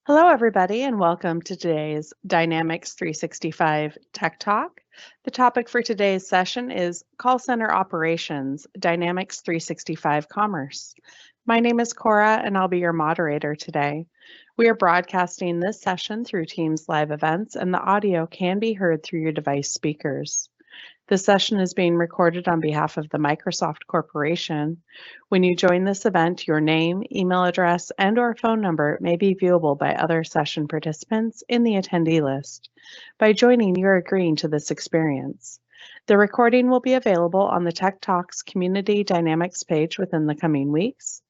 Hello, everybody, and welcome to today's Dynamics 365 Tech Talk. The topic for today's session is Call Center Operations, Dynamics 365 Commerce. My name is Cora, and I'll be your moderator today. We are broadcasting this session through Teams live events, and the audio can be heard through your device speakers. This session is being recorded on behalf of the Microsoft Corporation. When you join this event, your name, email address, and/or phone number may be viewable by other session participants in the attendee list. By joining, you're agreeing to this experience. The recording will be available on the Tech Talks Community Dynamics page within the coming weeks.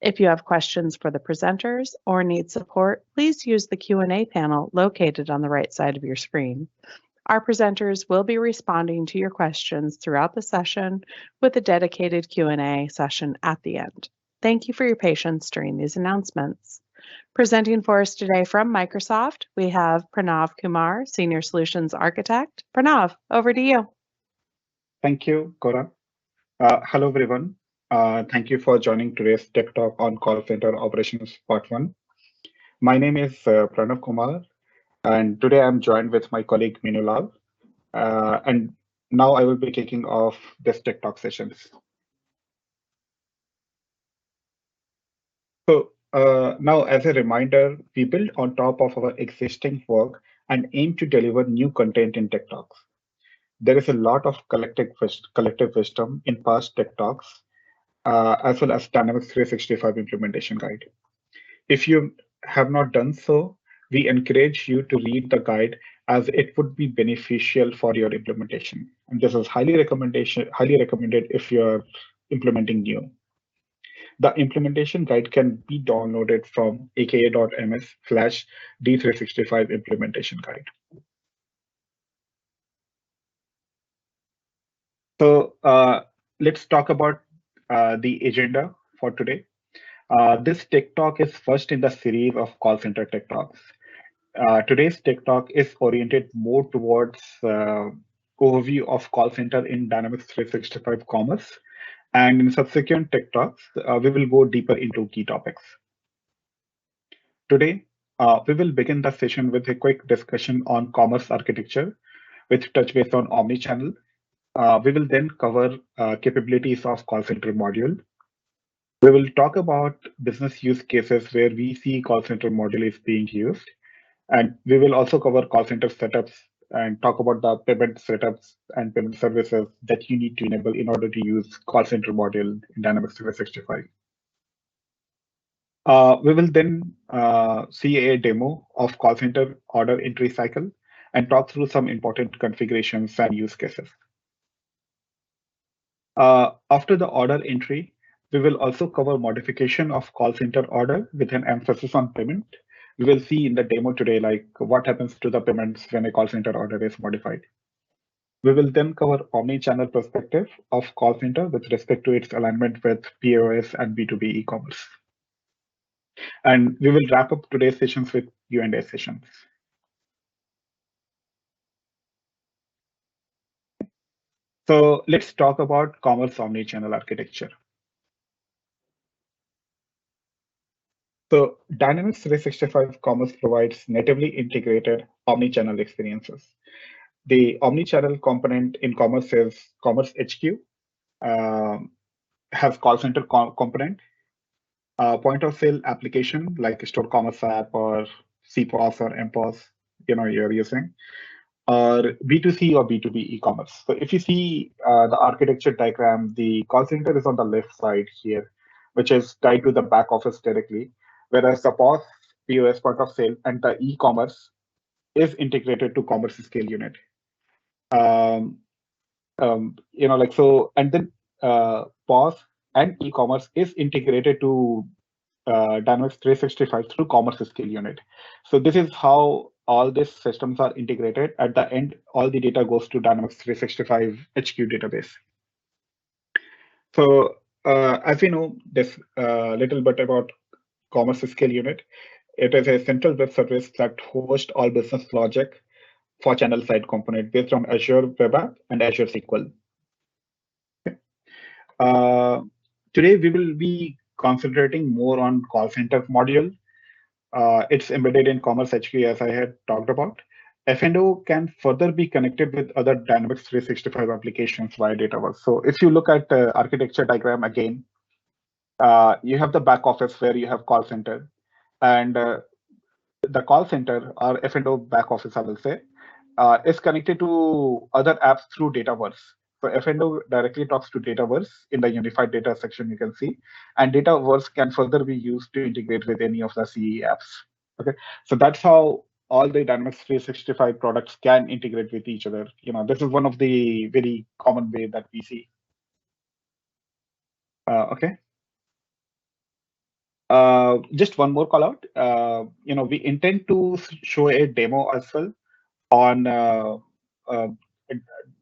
If you have questions for the presenters or need support, please use the Q&A panel located on the right side of your screen. Our presenters will be responding to your questions throughout the session with a dedicated Q&A session at the end. Thank you for your patience during these announcements. Presenting for us today from Microsoft, we have Pranav Kumar, Senior Solutions Architect. Pranav, over to you. Thank you, Cora. Hello, everyone. Thank you for joining today's Tech Talk on Call Center Operations Part 1. My name is Pranav Kumar, and today I'm joined with my colleague Meenu Laul. And now I will be kicking off this Tech Talk sessions. So now, as a reminder, we build on top of our existing work and aim to deliver new content in Tech Talks. There is a lot of collective wisdom in past Tech Talks, as well as Dynamics 365 implementation guide. If you have not done so, we encourage you to read the guide as it would be beneficial for your implementation. And this is highly recommended if you're implementing new. The implementation guide can be downloaded from aka.ms/D365 implementation guide. So let's talk about the agenda for today. This Tech Talk is first in the series of call center Tech Talks. Today's Tech Talk is oriented more towards overview of call center in Dynamics 365 Commerce. And in subsequent Tech Talks, we will go deeper into key topics. Today, we will begin the session with a quick discussion on commerce architecture with touch base on Omnichannel. We will then cover capabilities of call center module. We will talk about business use cases where we see call center module is being used. And we will also cover call center setups and talk about the payment setups and payment services that you need to enable in order to use call center module in Dynamics 365. We will then see a demo of call center order entry cycle and talk through some important configurations and use cases. After the order entry, we will also cover modification of call center order with an emphasis on payment. We will see in the demo today, like what happens to the payments when a call center order is modified. We will then cover omni-channel perspective of call center with respect to its alignment with POS and B2B e-commerce. And we will wrap up today's sessions with Q&A sessions. So let's talk about commerce omni-channel architecture. So Dynamics 365 Commerce provides natively integrated omni-channel experiences. The omni-channel component in Commerce is Commerce HQ, has call center component, point of sale application like Store Commerce app or CPOS or MPOS, you're using, or B2C or B2B e-commerce. So if you see the architecture diagram, the call center is on the left side here, which is tied to the back office directly, whereas the POS point of sale and the e-commerce is integrated to commerce scale unit. And then POS and e-commerce is integrated to Dynamics 365 through commerce scale unit. So this is how all these systems are integrated. At the end, all the data goes to Dynamics 365 HQ database. So as we know, this little bit about commerce scale unit. It is a central web service that hosts all business logic for channel side component based on Azure Web App and Azure SQL. Okay. Today, we will be concentrating more on call center module. It's embedded in Commerce HQ, as I had talked about. F&O can further be connected with other Dynamics 365 applications via Dataverse. So if you look at the architecture diagram again, you have the back office where you have call center, and the call center or F&O back office, I will say, is connected to other apps through Dataverse. So F&O directly talks to Dataverse in the unified data section you can see, and Dataverse can further be used to integrate with any of the CE apps. Okay, so that's how all the Dynamics 365 products can integrate with each other. This is one of the very common way that we see. Okay. Just one more call out. We intend to show a demo as well on uh,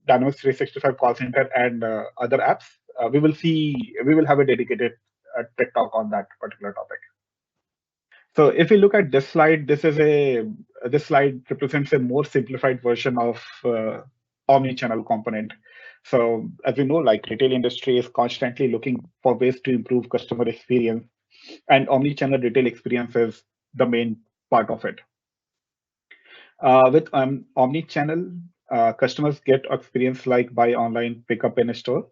Dynamics 365 call center and other apps. We will have a dedicated tech talk on that particular topic. So if we look at this slide, this slide represents a more simplified version of omni-channel component. So as we know, like retail industry is constantly looking for ways to improve customer experience, and omni-channel retail experience is the main part of it. With omni-channel, customers get experience like buy online, pick up in a store,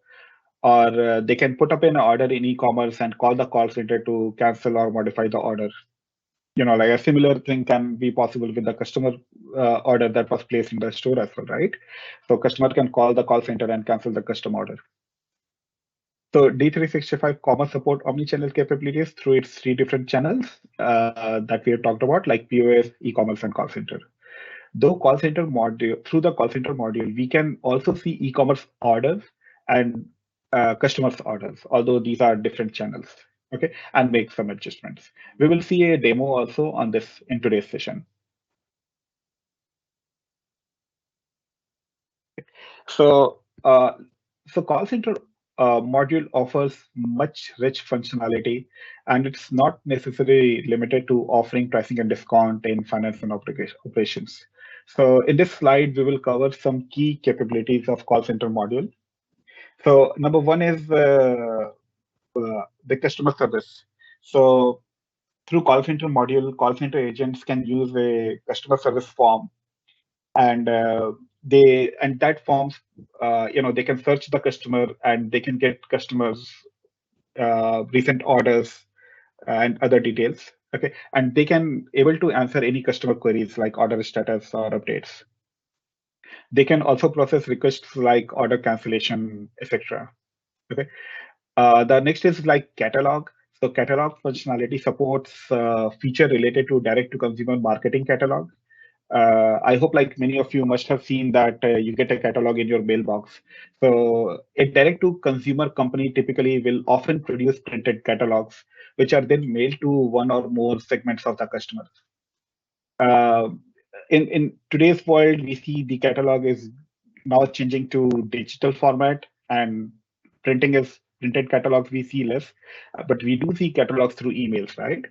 or they can put up an order in e-commerce and call the call center to cancel or modify the order. Like a similar thing can be possible with the customer order that was placed in the store as well, right? So customer can call the call center and cancel the custom order. So D365 Commerce support omnichannel capabilities through its three different channels that we have talked about, like POS, e-commerce, and call center. Through the call center module, we can also see e-commerce orders and customers orders, although these are different channels. Okay, and make some adjustments. We will see a demo also on this in today's session. So, call center module offers much rich functionality, and it's not necessarily limited to offering pricing and discount in finance and operations. So, in this slide, we will cover some key capabilities of call center module. So, number one is the customer service. So, through call center module, call center agents can use a customer service form, and that forms, they can search the customer and they can get customers recent orders and other details. Okay, and they can able to answer any customer queries like order status or updates. They can also process requests like order cancellation, etc. Okay. The next is like catalog. So catalog functionality supports feature related to direct to consumer marketing catalog. I hope like many of you must have seen that you get a catalog in your mailbox. So a direct to consumer company typically will often produce printed catalogs, which are then mailed to one or more segments of the customers. Uh, in today's world, we see the catalog is now changing to digital format, and printed catalogs we see less, but we do see catalogs through emails, right?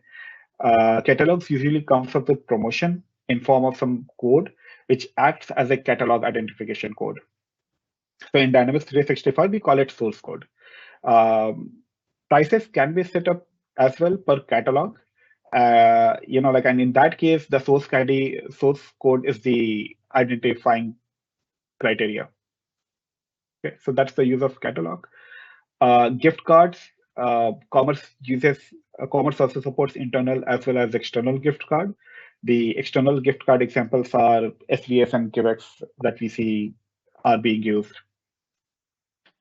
Catalogs usually comes up with promotion in form of some code, which acts as a catalog identification code. So in Dynamics 365, we call it source code. Prices can be set up as well per catalog. And in that case, the source code is the identifying criteria. Okay, so that's the use of catalog. Gift cards, Commerce also supports internal as well as external gift card. The external gift card examples are SVS and Givex that we see are being used.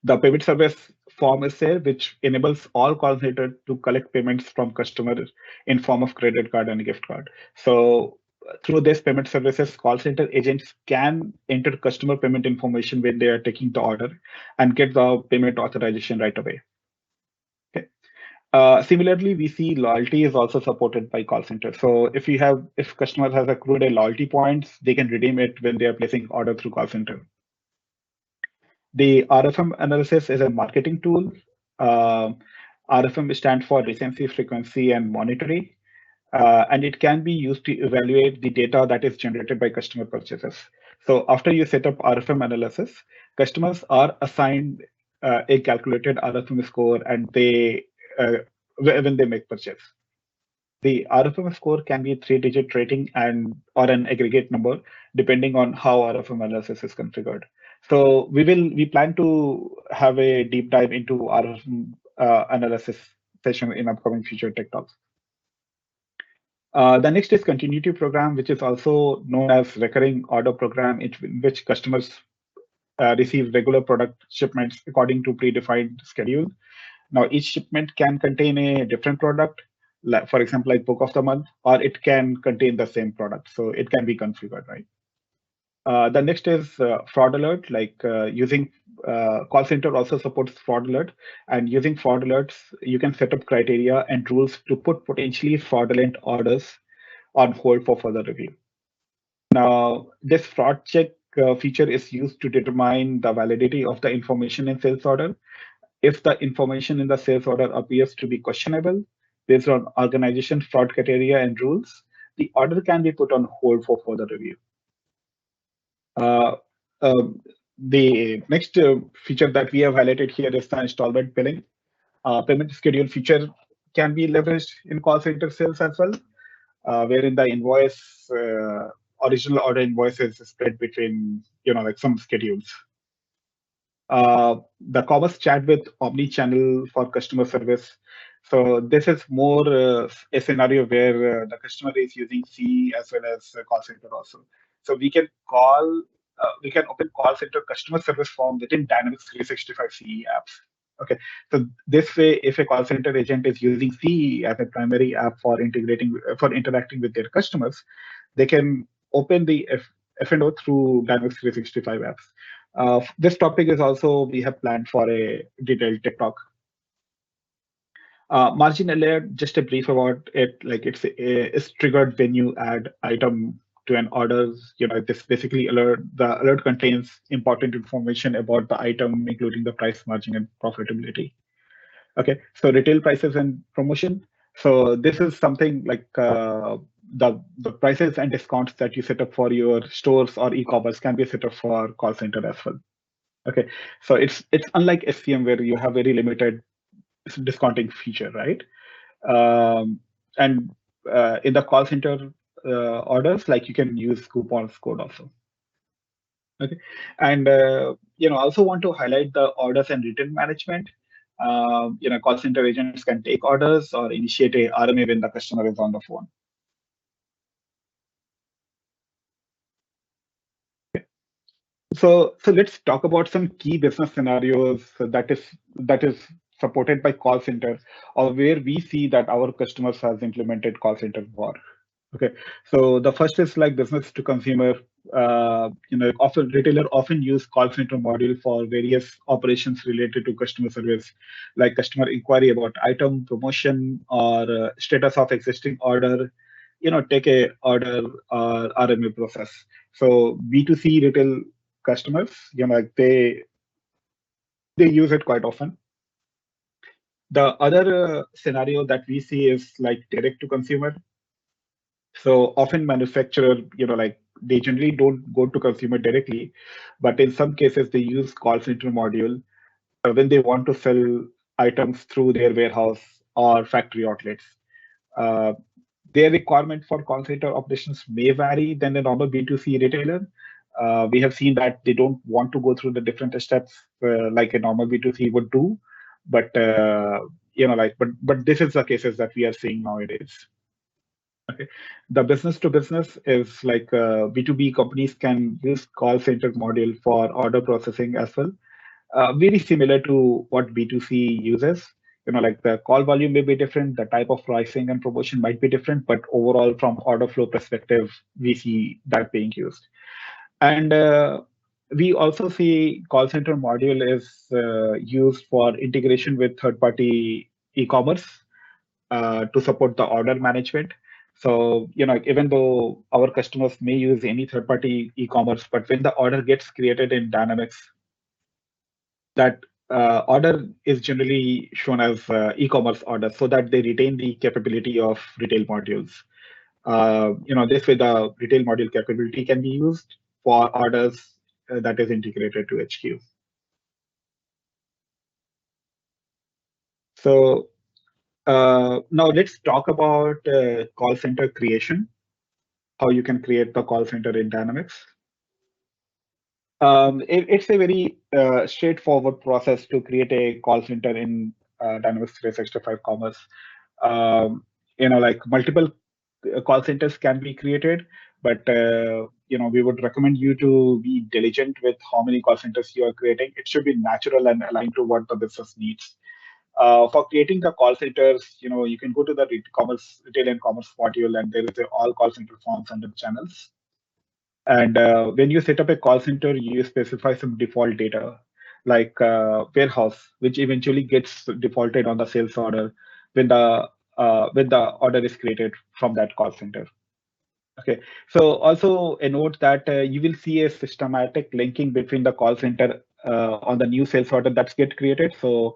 The payment service form is there, which enables all call center to collect payments from customers in form of credit card and gift card. So through this payment services, call center agents can enter customer payment information when they are taking the order and get the payment authorization right away. Okay. Similarly, we see loyalty is also supported by call center. So if customer has accrued a loyalty points, they can redeem it when they are placing order through call center. The RFM analysis is a marketing tool. RFM stands for recency, frequency, and monetary. And it can be used to evaluate the data that is generated by customer purchases. So after you set up RFM analysis, customers are assigned a calculated RFM score, and when they make purchase. The RFM score can be a three-digit rating and or an aggregate number, depending on how RFM analysis is configured. So we plan to have a deep dive into RFM analysis session in upcoming future tech talks. The next is continuity program, which is also known as recurring order program, in which customers receive regular product shipments according to predefined schedule. Now, each shipment can contain a different product, like, for example, like book of the month, or it can contain the same product. So it can be configured, right? The next is fraud alert, like using call center also supports fraud alert. And using fraud alerts, you can set up criteria and rules to put potentially fraudulent orders on hold for further review. Now, this fraud check feature is used to determine the validity of the information in sales order. If the information in the sales order appears to be questionable based on organization fraud criteria and rules, the order can be put on hold for further review. Uh, um, the next feature that we have highlighted here is the installment billing. Payment schedule feature can be leveraged in call center sales as well, wherein the invoice, original order invoice is spread between, like some schedules. The commerce chat with Omnichannel for customer service. So this is more a scenario where the customer is using C as well as call center also. So we can open call center customer service form within Dynamics 365 CE apps. Okay, so this way, if a call center agent is using CE as a primary app for interacting with their customers, they can open the F&O through Dynamics 365 apps. This topic is also we have planned for a detailed tech talk. Margin alert, just a brief about it. Like it's triggered when you add item to an order. This basically the alert contains important information about the item, including the price, margin, and profitability. Okay, so retail prices and promotion. So this is something like the prices and discounts that you set up for your stores or e-commerce can be set up for call center as well. Okay, so it's unlike SCM where you have very limited discounting feature, right? And in the call center orders, like you can use coupons code also. Okay, and also want to highlight the orders and return management. Call center agents can take orders or initiate a RMA when the customer is on the phone. So let's talk about some key business scenarios that is supported by call centers, or where we see that our customers has implemented call center for. Okay, so the first is like business to consumer. Often retailer often use call center module for various operations related to customer service, like customer inquiry about item, promotion, or status of existing order. Take a order or RMA process. So B2C retail customers, like they use it quite often. The other scenario that we see is like direct to consumer. So often manufacturer, like they generally don't go to consumer directly, but in some cases they use call center module when they want to sell items through their warehouse or factory outlets. Uh, their requirement for call center operations may vary than a normal B2C retailer. We have seen that they don't want to go through the different steps like a normal B2C would do, but but this is the cases that we are seeing nowadays. Okay. The business to business is like B2B companies can use call center module for order processing as well. Very similar to what B2C uses. Like the call volume may be different, the type of pricing and promotion might be different, but overall from order flow perspective, we see that being used. And we also see call center module is used for integration with third-party e-commerce to support the order management. So, even though our customers may use any third-party e-commerce, but when the order gets created in Dynamics, that order is generally shown as e-commerce order so that they retain the capability of retail modules. This way the retail module capability can be used for orders that is integrated to HQ. So Now let's talk about call center creation, how you can create the call center in Dynamics. It's a very straightforward process to create a call center in Dynamics 365 Commerce. Um, like multiple call centers can be created, but we would recommend you to be diligent with how many call centers you are creating. It should be natural and aligned to what the business needs. For creating the call centers, you can go to the retail and commerce module, and there is a all call center forms under channels. And when you set up a call center, you specify some default data like warehouse, which eventually gets defaulted on the sales order when the order is created from that call center. Okay. So also a note that you will see a systematic linking between the call center on the new sales order that's get created. So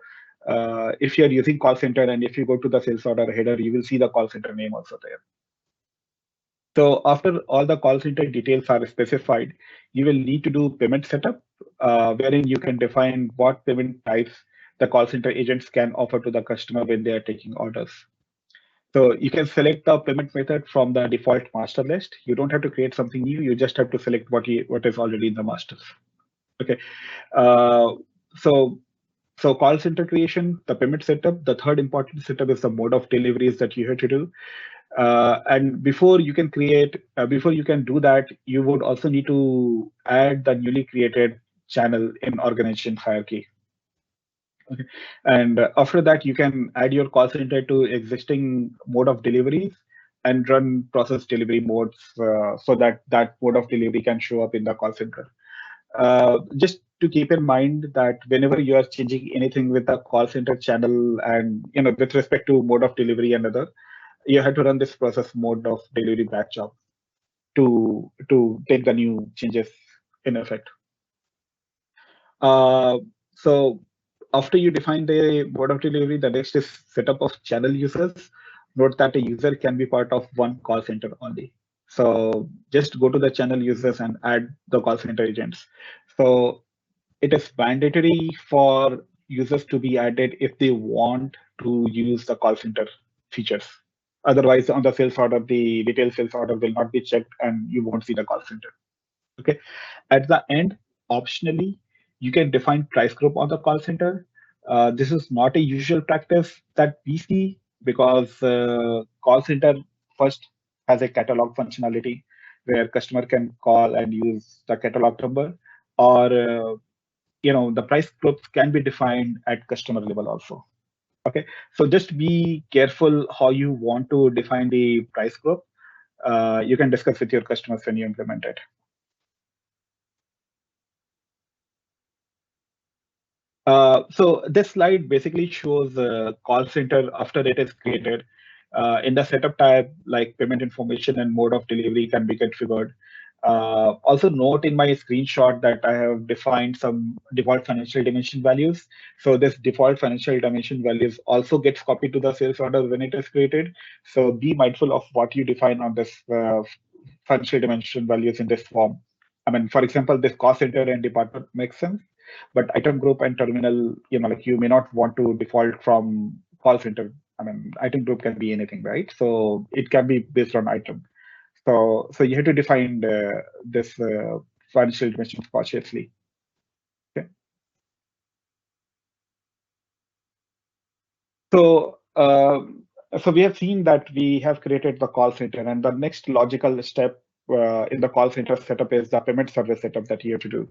if you're using call center and if you go to the sales order header, you will see the call center name also there. So after all the call center details are specified, you will need to do payment setup, wherein you can define what payment types the call center agents can offer to the customer when they are taking orders. So you can select the payment method from the default master list. You don't have to create something new. You just have to select what is already in the masters. Okay. Uh, so so call center creation, the payment setup. The third important setup is the mode of deliveries that you have to do. And before you can do that, you would also need to add the newly created channel in organization hierarchy. Okay. And after that, you can add your call center to existing mode of deliveries and run process delivery modes so that that mode of delivery can show up in the call center. Just to keep in mind that whenever you are changing anything with the call center channel and with respect to mode of delivery and other, you have to run this process mode of delivery batch job to take the new changes in effect. Uh, so after you define the mode of delivery, the next is setup of channel users. Note that a user can be part of one call center only. So just go to the channel users and add the call center agents. So it is mandatory for users to be added if they want to use the call center features. Otherwise, on the sales order, the retail sales order will not be checked and you won't see the call center. Okay. At the end, optionally, you can define price group on the call center. This is not a usual practice that we see because call center first has a catalog functionality where customer can call and use the catalog number, or the price groups can be defined at customer level also. Okay, so just be careful how you want to define the price group. You can discuss with your customers when you implement it. So this slide basically shows a call center after it is created. In the setup tab, like payment information and mode of delivery can be configured. Also note in my screenshot that I have defined some default financial dimension values. So this default financial dimension values also gets copied to the sales order when it is created. So be mindful of what you define on this financial dimension values in this form. I mean, for example, this cost center and department makes sense, but item group and terminal, like you may not want to default from call center. I mean, item group can be anything, right? So it can be based on item. So you have to define this financial dimensions cautiously. Okay. So so we have seen that we have created the call center, and the next logical step in the call center setup is the payment service setup that you have to do.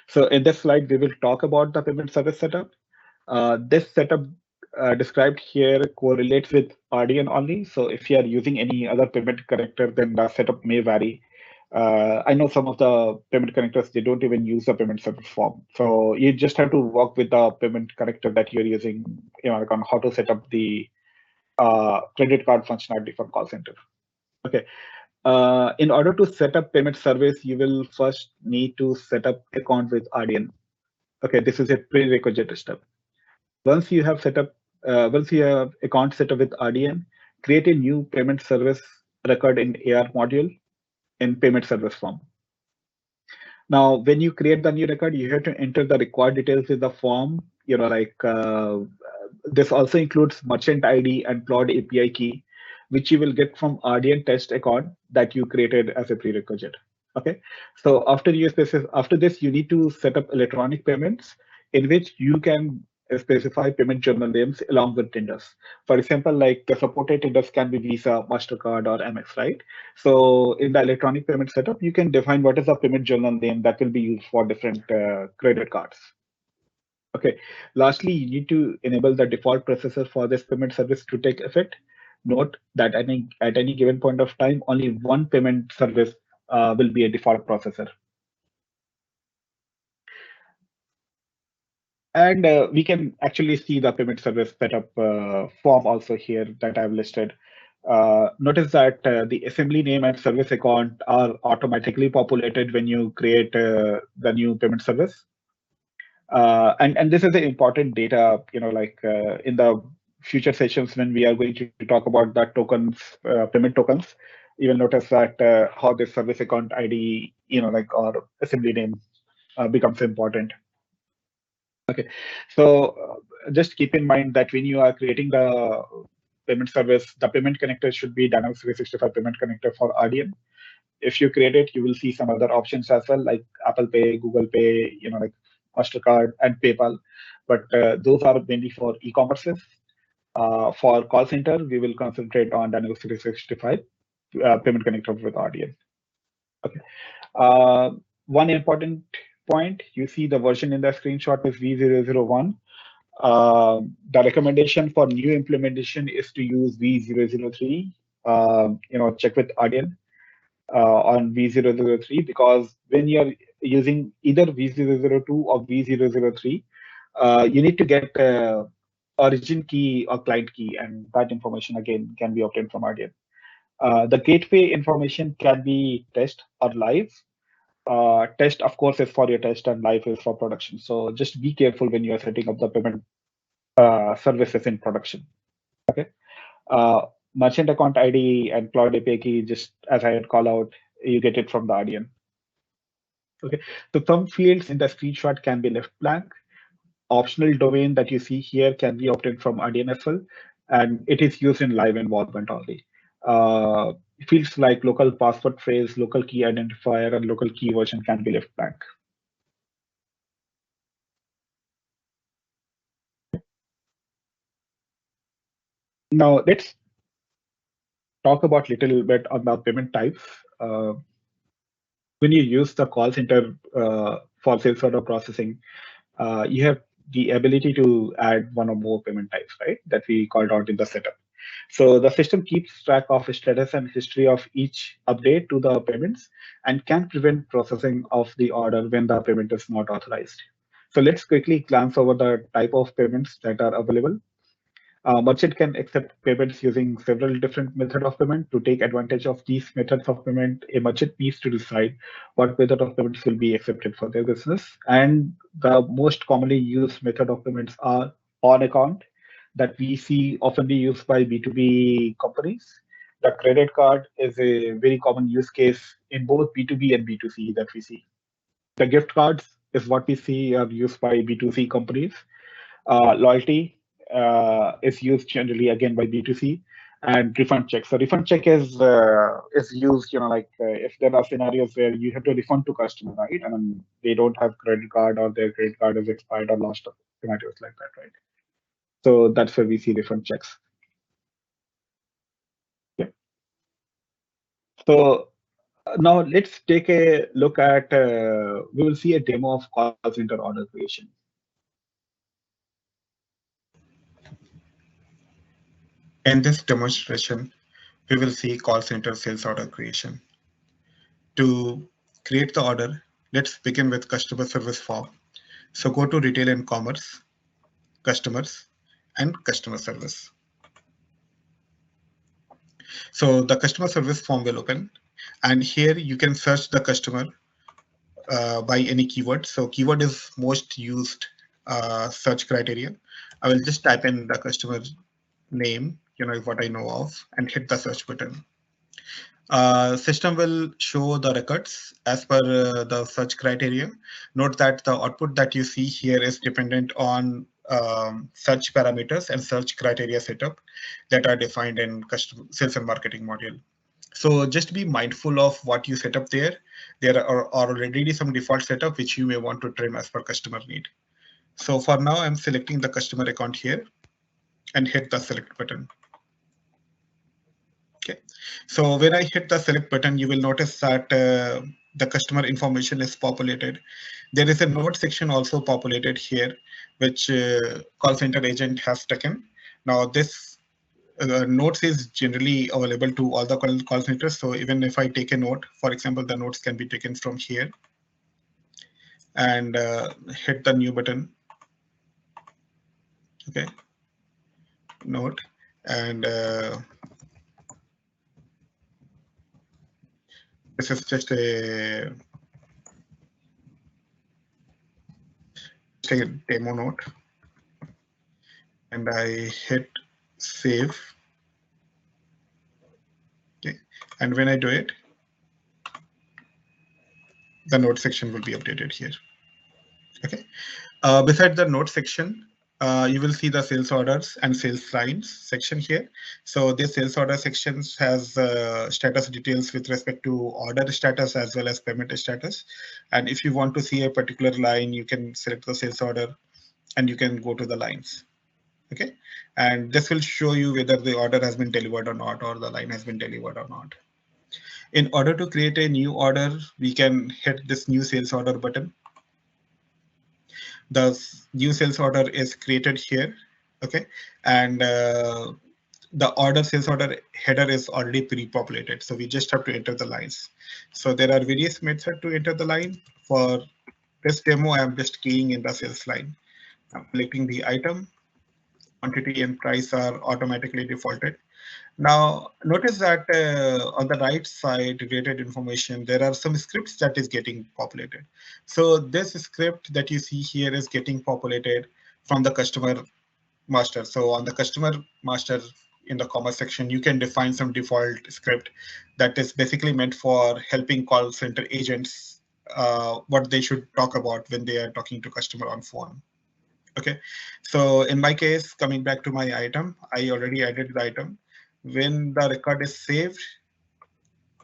So in this slide, we will talk about the payment service setup. This setup described here correlates with RDN only. So if you are using any other payment connector, then the setup may vary. I know some of the payment connectors, they don't even use the payment service form. So you just have to work with the payment connector that you're using, like on how to set up the credit card functionality for call center. Okay. In order to set up payment service, you will first need to set up account with RDN. Okay, this is a prerequisite step. Once you have set up, once you have account set up with RDN, create a new payment service record in AR module in payment service form. Now, when you create the new record, you have to enter the required details in the form, like This also includes merchant ID and Plod API key, which you will get from RDN test account that you created as a prerequisite. Okay, so after this, you need to set up electronic payments in which you can specify payment journal names along with tenders. For example, like the supported tenders can be Visa, MasterCard, or Amex, right? So in the electronic payment setup, you can define what is the payment journal name that will be used for different credit cards. Okay. Lastly, you need to enable the default processor for this payment service to take effect. Note that at any given point of time, only one payment service will be a default processor. And we can actually see the payment service setup form also here that I've listed. Notice that the assembly name and service account are automatically populated when you create the new payment service. And this is the important data, in the future sessions when we are going to talk about the tokens, payment tokens, you will notice that how this service account ID, or assembly name becomes important. Okay, so just keep in mind that when you are creating the payment service, the payment connector should be Dynamics 365 payment connector for RDN. If you create it, you will see some other options as well, like Apple Pay, Google Pay, like MasterCard and PayPal. But those are mainly for e-commerces. For call center, we will concentrate on Dynamics 365 payment connector with RDN. Okay. One important point, you see the version in the screenshot is V001. The recommendation for new implementation is to use V003. Check with RDN on V003, because when you're using either V002 or V003, you need to get origin key or client key, and that information again can be obtained from RDN. The gateway information can be test or live. Test, of course, is for your test, and live is for production. So just be careful when you are setting up the payment services in production. Okay. Merchant account ID and Cloud API key, just as I had called out, you get it from the RDN. Okay. So some fields in the screenshot can be left blank. Optional domain that you see here can be obtained from RDN as well, and it is used in live environment only. Uh, Fields like local password phrase, local key identifier, and local key version can be left blank. Now let's talk about little bit on the payment types. When you use the call center for sales order processing, you have the ability to add one or more payment types, right? That we called out in the setup. So the system keeps track of status and history of each update to the payments and can prevent processing of the order when the payment is not authorized. So let's quickly glance over the type of payments that are available. Merchant can accept payments using several different methods of payment. To take advantage of these methods of payment, a merchant needs to decide what method of payments will be accepted for their business. And the most commonly used method of payments are on account, that we see often used by B2B companies. The credit card is a very common use case in both B2B and B2C that we see. The gift cards is what we see are used by B2C companies. Loyalty is used generally again by B2C, and refund check. So refund check is used, if there are scenarios where you have to refund to customer, right? And they don't have credit card or their credit card is expired or lost, scenarios like that, right? So that's where we see refund checks. Yeah. So now let's take a look at, we will see a demo of call center order creation. In this demonstration, we will see call center sales order creation. To create the order, let's begin with customer service form. So go to retail and commerce, customers, and customer service. So the customer service form will open, and here you can search the customer by any keyword. So keyword is most used search criteria. I will just type in the customer name, what I know of, and hit the search button. System will show the records as per the search criteria. Note that the output that you see here is dependent on search parameters and search criteria setup that are defined in customer sales and marketing module. So just be mindful of what you set up there. There are already some default setup which you may want to trim as per customer need. So for now, I'm selecting the customer account here and hit the select button. Okay, so when I hit the select button, you will notice that the customer information is populated. There is a note section also populated here, which call center agent has taken. Now this notes is generally available to all the call centers. So even if I take a note, for example, the notes can be taken from here and hit the new button. Okay, note and this is just a demo note, and I hit save. Okay, and when I do it, the note section will be updated here. Okay, beside the note section, you will see the sales orders and sales lines section here. So this sales order sections has status details with respect to order status as well as payment status. And if you want to see a particular line, you can select the sales order and you can go to the lines. Okay, and this will show you whether the order has been delivered or not, or the line has been delivered or not. In order to create a new order, we can hit this new sales order button. The new sales order is created here. Okay, and the order sales order header is already pre-populated, so we just have to enter the lines. So there are various methods to enter the line. For this demo, I am just keying in the sales line. I'm selecting the item. Quantity and price are automatically defaulted. Now, notice that on the right side, related information, there are some scripts that is getting populated. So this script that you see here is getting populated from the customer master. So on the customer master in the commerce section, you can define some default script that is basically meant for helping call center agents what they should talk about when they are talking to customer on phone. Okay, so in my case, coming back to my item, I already added the item. When the record is saved,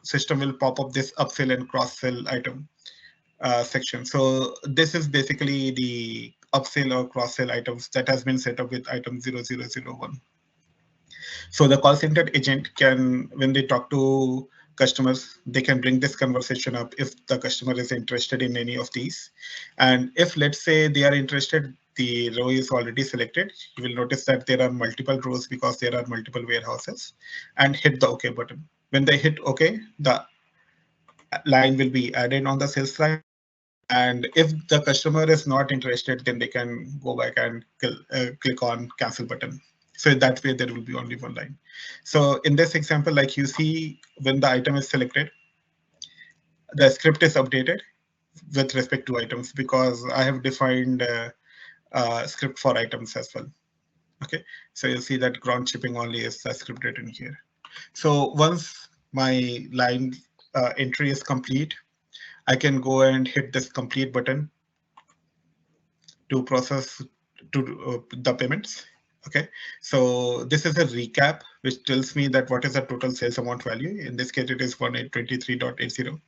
system will pop up this upsell and cross-sell item section. So this is basically the upsell or cross-sell items that has been set up with item 0001. So the call center agent can, when they talk to customers, they can bring this conversation up if the customer is interested in any of these. And if, let's say, they are interested, the row is already selected. You will notice that there are multiple rows because there are multiple warehouses, and hit the OK button. When they hit OK, the line will be added on the sales line. And if the customer is not interested, then they can go back and click on cancel button. So that way there will be only one line. So in this example, like you see, when the item is selected, the script is updated with respect to items because I have defined a script for items as well. Okay, so you'll see that ground shipping only is the script written here. So once my line entry is complete, I can go and hit this complete button to process to the payments. Okay, so this is a recap which tells me that what is the total sales amount value. In this case, it is 1823.80.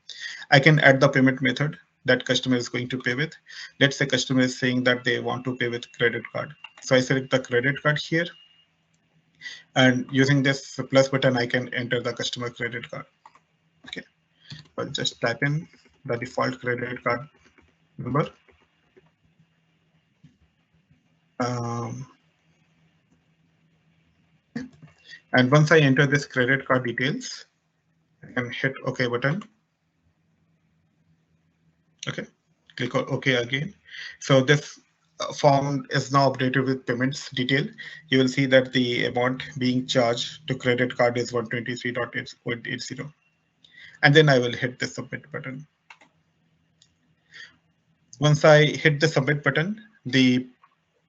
I can add the payment method that customer is going to pay with. Let's say customer is saying that they want to pay with credit card. So I select the credit card here. And using this plus button, I can enter the customer credit card. Okay, I'll just type in the default credit card number. And once I enter this credit card details, I can hit OK button. Okay, click on OK again. So this form is now updated with payments detail. You will see that the amount being charged to credit card is 123.80. And then I will hit the submit button. Once I hit the submit button, you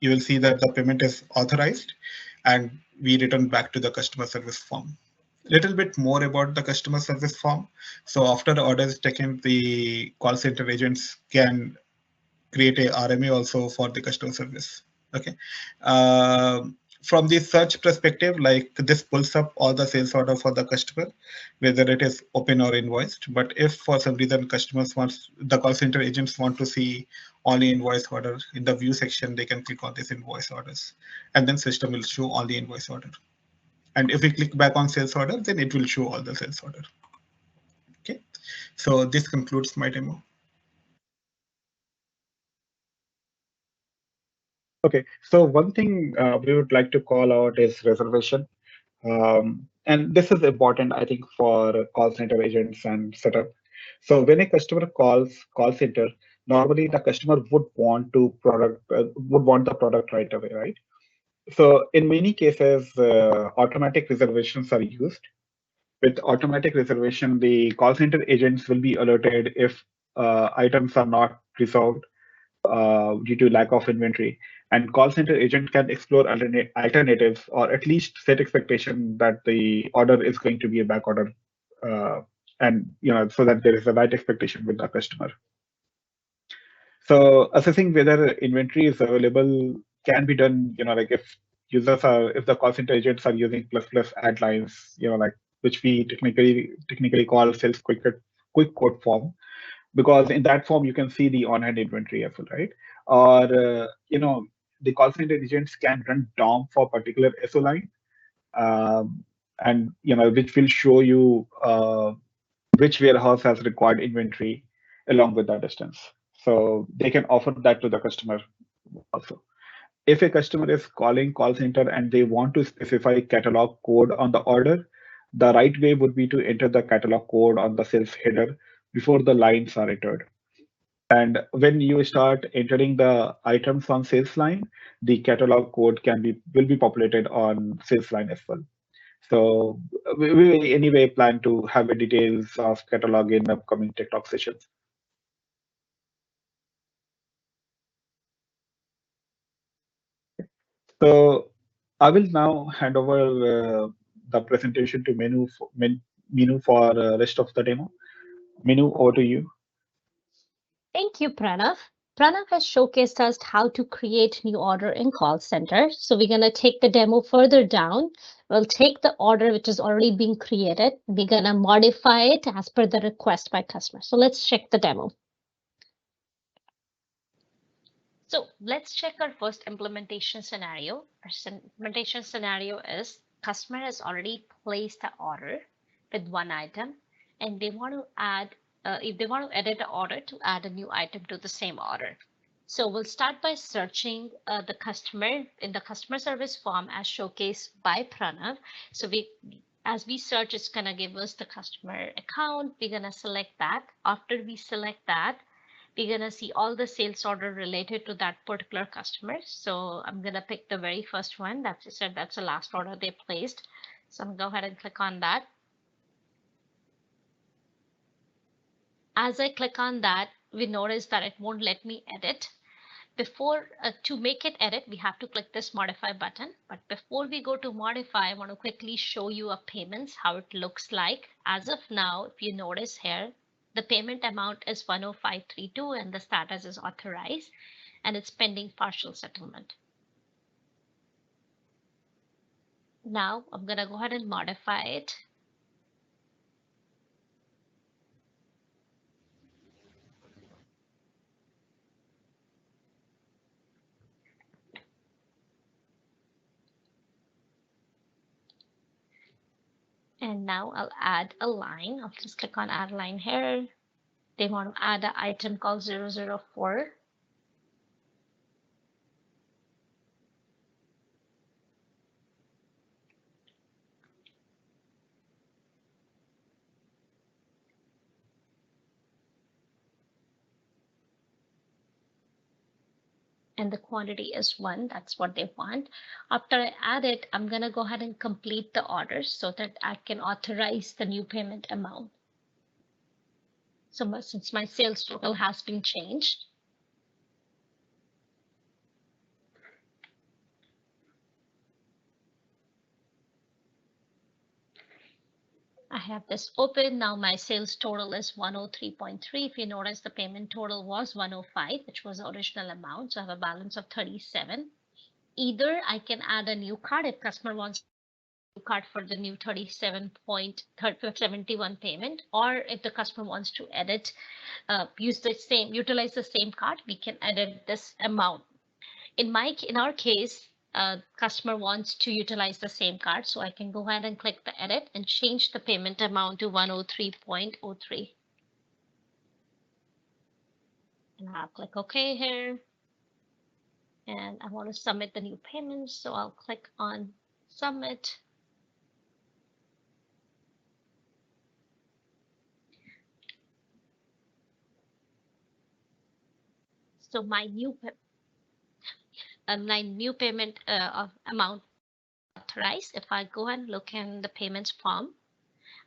will see that the payment is authorized and we return back to the customer service form. Little bit more about the customer service form. So after the order is taken, the call center agents can create a RMA also for the customer service. Okay. From the search perspective, like this pulls up all the sales order for the customer, whether it is open or invoiced. But if for some reason the call center agents want to see only invoice order in the view section, they can click on this invoice orders, and then system will show only invoice order. And if we click back on sales order, then it will show all the sales order. Okay, so this concludes my demo. Okay, so one thing we would like to call out is reservation. And this is important, I think, for call center agents and setup. So when a customer calls call center, normally the customer would want the product right away, right? So in many cases, automatic reservations are used. With automatic reservation, the call center agents will be alerted if items are not resolved due to lack of inventory. And call center agent can explore alternatives or at least set expectation that the order is going to be a back order, and so that there is a right expectation with the customer. So assessing whether inventory is available can be done, like if the call center agents are using plus add lines, like which we technically call sales quick quote form, because in that form you can see the on-hand inventory as well, right? Or the call center agents can run DOM for particular SO line, um, and which will show you which warehouse has required inventory along with that distance. So they can offer that to the customer also. If a customer is calling call center and they want to specify catalog code on the order, the right way would be to enter the catalog code on the sales header before the lines are entered. And when you start entering the items on sales line, the catalog code will be populated on sales line as well. So we anyway plan to have the details of catalog in upcoming TechTalk sessions. So I will now hand over the presentation to Meenu for rest of the demo. Meenu, over to you. Thank you, Pranav. Pranav has showcased us how to create new order in call center. So we're going to take the demo further down. We'll take the order which is already being created. We're going to modify it as per the request by customer. So let's check the demo. So let's check our first implementation scenario. Our implementation scenario is customer has already placed the order with one item and they want to add, if they want to edit the order to add a new item to the same order. So we'll start by searching the customer in the customer service form as showcased by Pranav. So as we search, it's going to give us the customer account. We're going to select that. After we select that, we're going to see all the sales order related to that particular customer. So I'm going to pick the very first one. That's the last order they placed. So I'm going to go ahead and click on that. As I click on that, we notice that it won't let me edit. To make it edit, we have to click this modify button. But before we go to modify, I want to quickly show you a payments, how it looks like. As of now, if you notice here, the payment amount is 10532 and the status is authorized and it's pending partial settlement. Now I'm going to go ahead and modify it. And now I'll add a line. I'll just click on add line here. They want to add an item called 004. And the quantity is 1. That's what they want. After I add it, I'm going to go ahead and complete the order so that I can authorize the new payment amount. So since my sales total has been changed, I have this open. Now my sales total is 103.3. If you notice, the payment total was 105, which was the original amount. So I have a balance of 37. either I can add a new card if customer wants a card for the new 37.71 payment, or if the customer wants to edit, utilize the same card, we can edit this amount. In our case, customer wants to utilize the same card, so I can go ahead and click the edit and change the payment amount to 103.03. And I'll click OK here. And I want to submit the new payment, so I'll click on submit. So my new payment amount authorized. If I go and look in the payments form,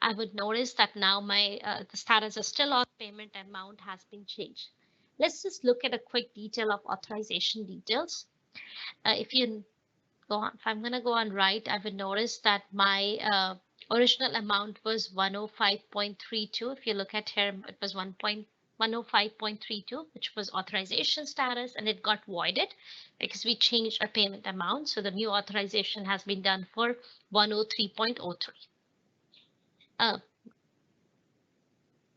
I would notice that now my the status is still on, payment amount has been changed. Let's just look at a quick detail of authorization details. If I'm going to go on right, I would notice that my original amount was 105.32. If you look at here, it was 105.32, which was authorization status, and it got voided because we changed our payment amount. So the new authorization has been done for 103.03.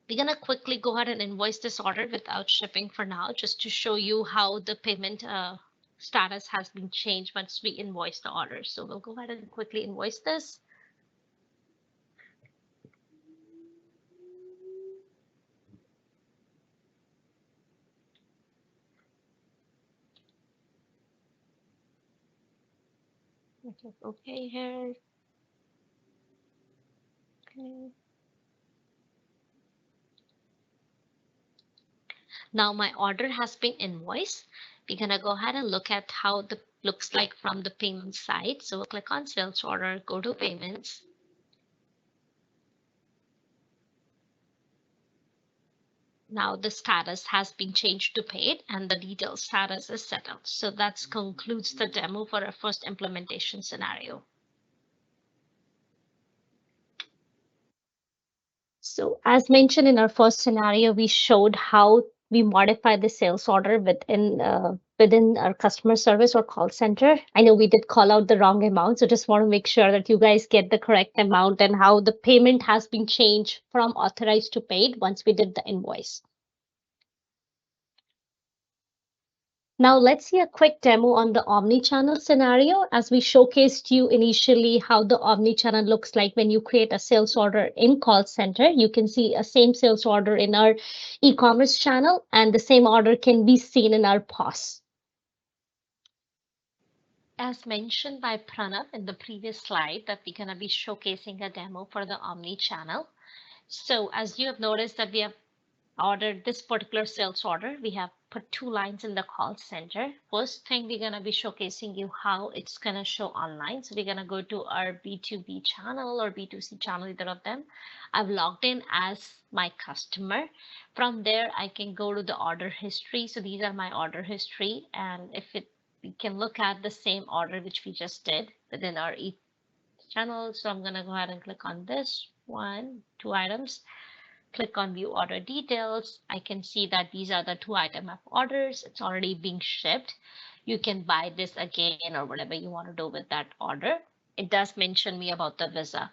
We're going to quickly go ahead and invoice this order without shipping for now, just to show you how the payment status has been changed once we invoice the order. So we'll go ahead and quickly invoice this. Okay here. Okay. Now my order has been invoiced. We're gonna go ahead and look at how the looks like from the payment side. So we'll click on sales order, go to payments. Now the status has been changed to paid and the detailed status is settled. So that concludes the demo for our first implementation scenario. So as mentioned in our first scenario, we showed how we modify the sales order within our customer service or call center. I know we did call out the wrong amount, so just want to make sure that you guys get the correct amount and how the payment has been changed from authorized to paid once we did the invoice. Now let's see a quick demo on the omnichannel scenario, as we showcased you initially how the omnichannel looks like when you create a sales order in call center. You can see a same sales order in our e-commerce channel, and the same order can be seen in our POS. As mentioned by Pranav in the previous slide, that we're going to be showcasing a demo for the omnichannel. So as you have noticed that we have ordered this particular sales order, we have put 2 lines in the call center. First thing, we're going to be showcasing you how it's going to show online. So we're going to go to our B2B channel or B2C channel, either of them. I've logged in as my customer. From there, I can go to the order history. So these are my order history. And we can look at the same order which we just did within our channel. So I'm going to go ahead and click on this one, 2 items. Click on view order details. I can see that these are the 2 item of orders. It's already being shipped. You can buy this again or whatever you want to do with that order. It does mention me about the visa.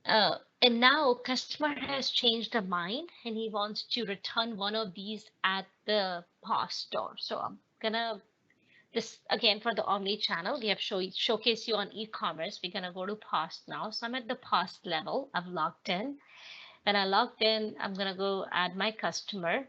And now customer has changed their mind and he wants to return one of these at the POS store. So I'm gonna, this again for the Omni channel, we have showcase you on e-commerce. We're gonna go to POS now. So I'm at the POS level. I've logged in. When I logged in, I'm going to go add my customer.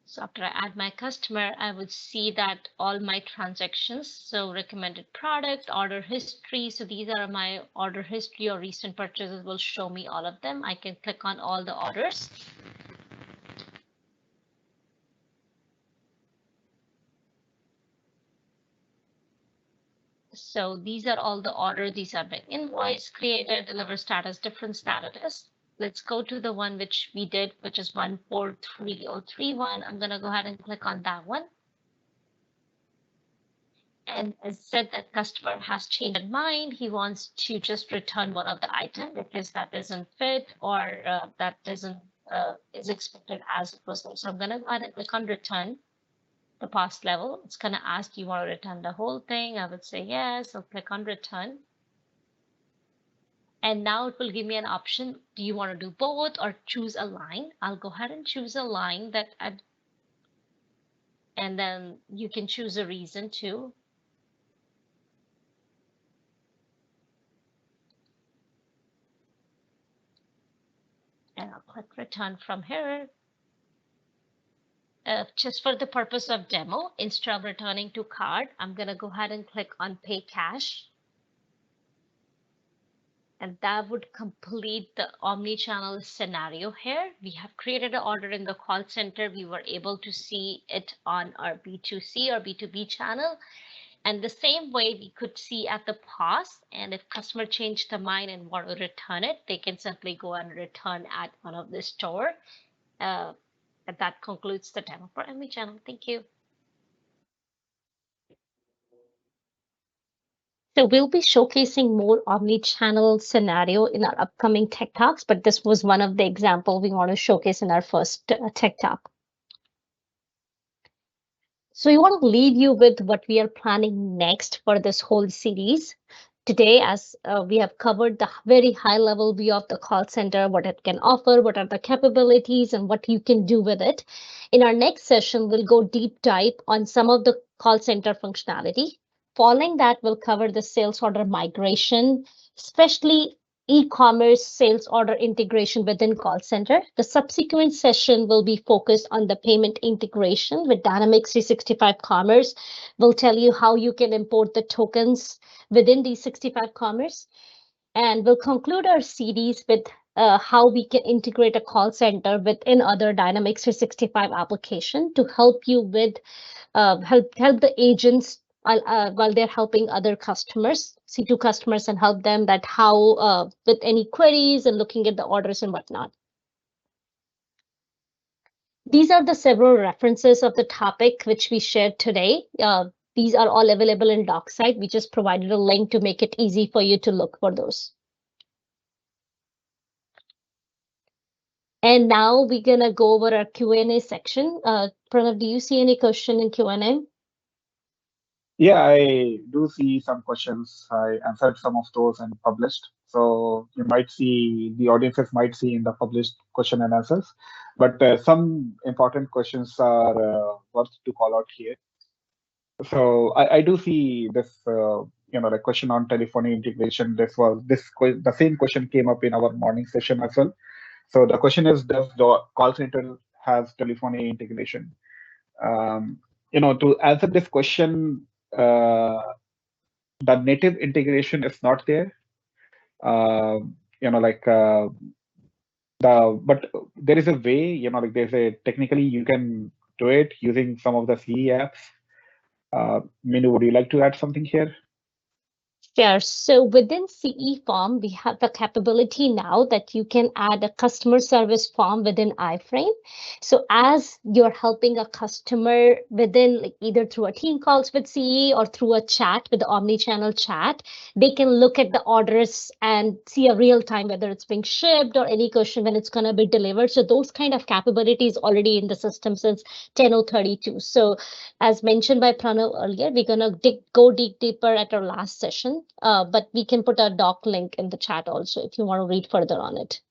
So after I add my customer, I would see that all my transactions, so recommended product, order history. So these are my order history or recent purchases will show me all of them. I can click on all the orders. So these are all the orders. These are the invoice, created, deliver status, different status. Let's go to the one which we did, which is 143031. I'm going to go ahead and click on that one. And as said, that customer has changed his mind. He wants to just return one of the items because that doesn't fit or that doesn't is expected as it was. So I'm going to go ahead and click on return the past level. It's going to ask, you want to return the whole thing? I would say yes. I'll click on return. And now it will give me an option. Do you want to do both or choose a line? I'll go ahead and choose a line and then you can choose a reason too. And I'll click return from here. Just for the purpose of demo, instead of returning to card, I'm going to go ahead and click on pay cash. And that would complete the omni-channel scenario here. We have created an order in the call center. We were able to see it on our B2C or B2B channel. And the same way we could see at the POS. And if customer changed their mind and want to return it, they can simply go and return at one of the store. And that concludes the demo for Omnichannel. Thank you. So we'll be showcasing more omni-channel scenario in our upcoming Tech Talks, but this was one of the examples we want to showcase in our first Tech Talk. So we want to leave you with what we are planning next for this whole series. Today, as we have covered the very high level view of the call center, what it can offer, what are the capabilities, and what you can do with it. In our next session, we'll go deep dive on some of the call center functionality. Following that, we'll cover the sales order migration, especially e-commerce sales order integration within call center. The subsequent session will be focused on the payment integration with Dynamics 365 Commerce. We'll tell you how you can import the tokens within D65 Commerce. And we'll conclude our series with how we can integrate a call center within other Dynamics 365 application to help you with help the agents while they're helping other customers, C2 customers, and help them that how with any queries and looking at the orders and whatnot. These are the several references of the topic which we shared today. These are all available in DocSite. We just provided a link to make it easy for you to look for those. And now we're gonna go over our Q&A section. Pranav, do you see any question in Q&A? Yeah, I do see some questions. I answered some of those and published. So you might see, the audiences might see in the published question and answers. But some important questions are worth to call out here. So I do see this, the question on telephony integration. The same question came up in our morning session as well. So the question is, does the call center has telephony integration? To answer this question, the native integration is not there. But there is a way, technically you can do it using some of the CE apps. Meenu, would you like to add something here? Sure. So within CE form, we have the capability now that you can add a customer service form within iframe. So as you're helping a customer within either through a team calls with CE or through a chat with the omni-channel chat, they can look at the orders and see a real time whether it's being shipped or any question when it's going to be delivered. So those kind of capabilities already in the system since 10.032. So as mentioned by Pranav earlier, we're going to go deeper at our last session. But we can put a doc link in the chat also if you want to read further on it.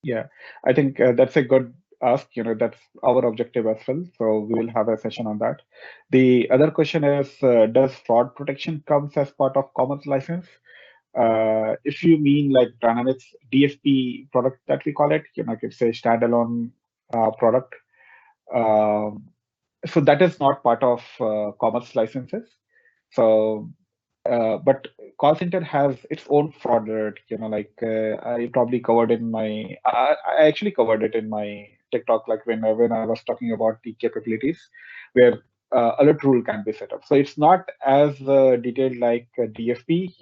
Yeah, I think that's a good ask. That's our objective as well. So we will have a session on that. The other question is, does fraud protection comes as part of commerce license? If you mean like Dynamics DSP product that we call it, it's a standalone product. So that is not part of commerce licenses. So but call center has its own fraud alert, I probably covered in my, I actually covered it in my TikTok, like when I was talking about the capabilities where alert rule can be set up. So it's not as detailed like DFP,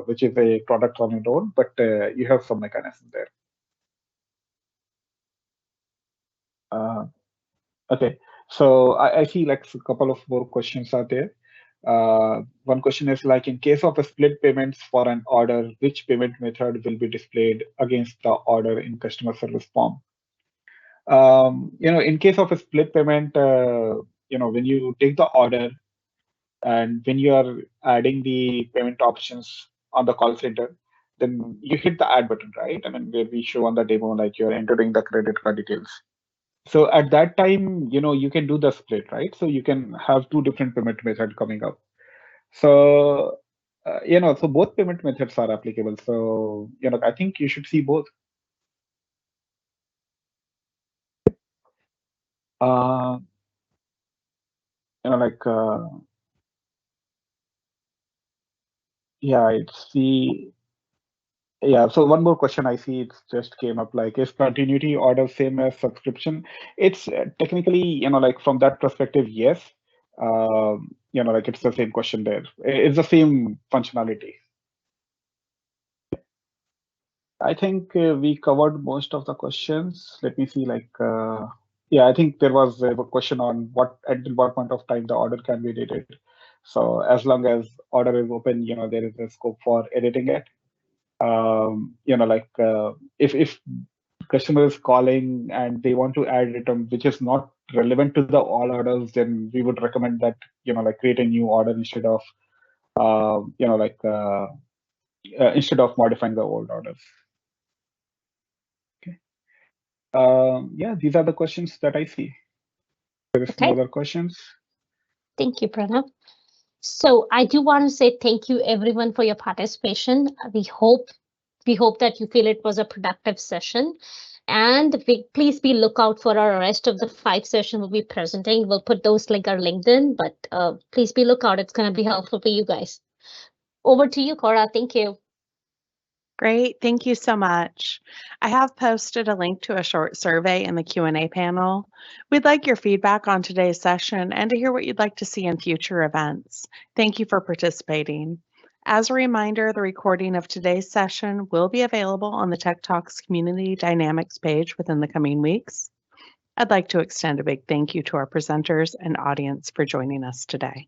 which is a product on its own, but you have some mechanism there. Okay, so I see like a couple of more questions are there. One question is like, in case of a split payments for an order, which payment method will be displayed against the order in customer service form? In case of a split payment, when you take the order and when you are adding the payment options on the call center, then you hit the add button, right? I mean, where we show on the demo, like you're entering the credit card details. So at that time, you can do the split, right? So you can have two different payment methods coming up. So, so both payment methods are applicable. So, I think you should see both. Uh, like, yeah, it's the, yeah. So one more question I see it just came up, like, is continuity order same as subscription? It's technically, like from that perspective, yes. Like it's the same question there. It's the same functionality. I think we covered most of the questions. Let me see, like, yeah, I think there was a question on until what point of time the order can be edited. So as long as order is open, there is a scope for editing it. Like if customer is calling and they want to add item which is not relevant to the all orders, then we would recommend that, like create a new order instead of, instead of modifying the old orders. Yeah, these are the questions that I see. There is no other questions. Thank you, Pranav. So I do want to say thank you everyone for your participation. We hope that you feel it was a productive session. And please be lookout for our rest of the 5 sessions we'll be presenting. We'll put those link our LinkedIn, but please be lookout. It's going to be helpful for you guys. Over to you, Cora. Thank you. Great, thank you so much. I have posted a link to a short survey in the Q&A panel. We'd like your feedback on today's session and to hear what you'd like to see in future events. Thank you for participating. As a reminder, the recording of today's session will be available on the Tech Talks Community Dynamics page within the coming weeks. I'd like to extend a big thank you to our presenters and audience for joining us today.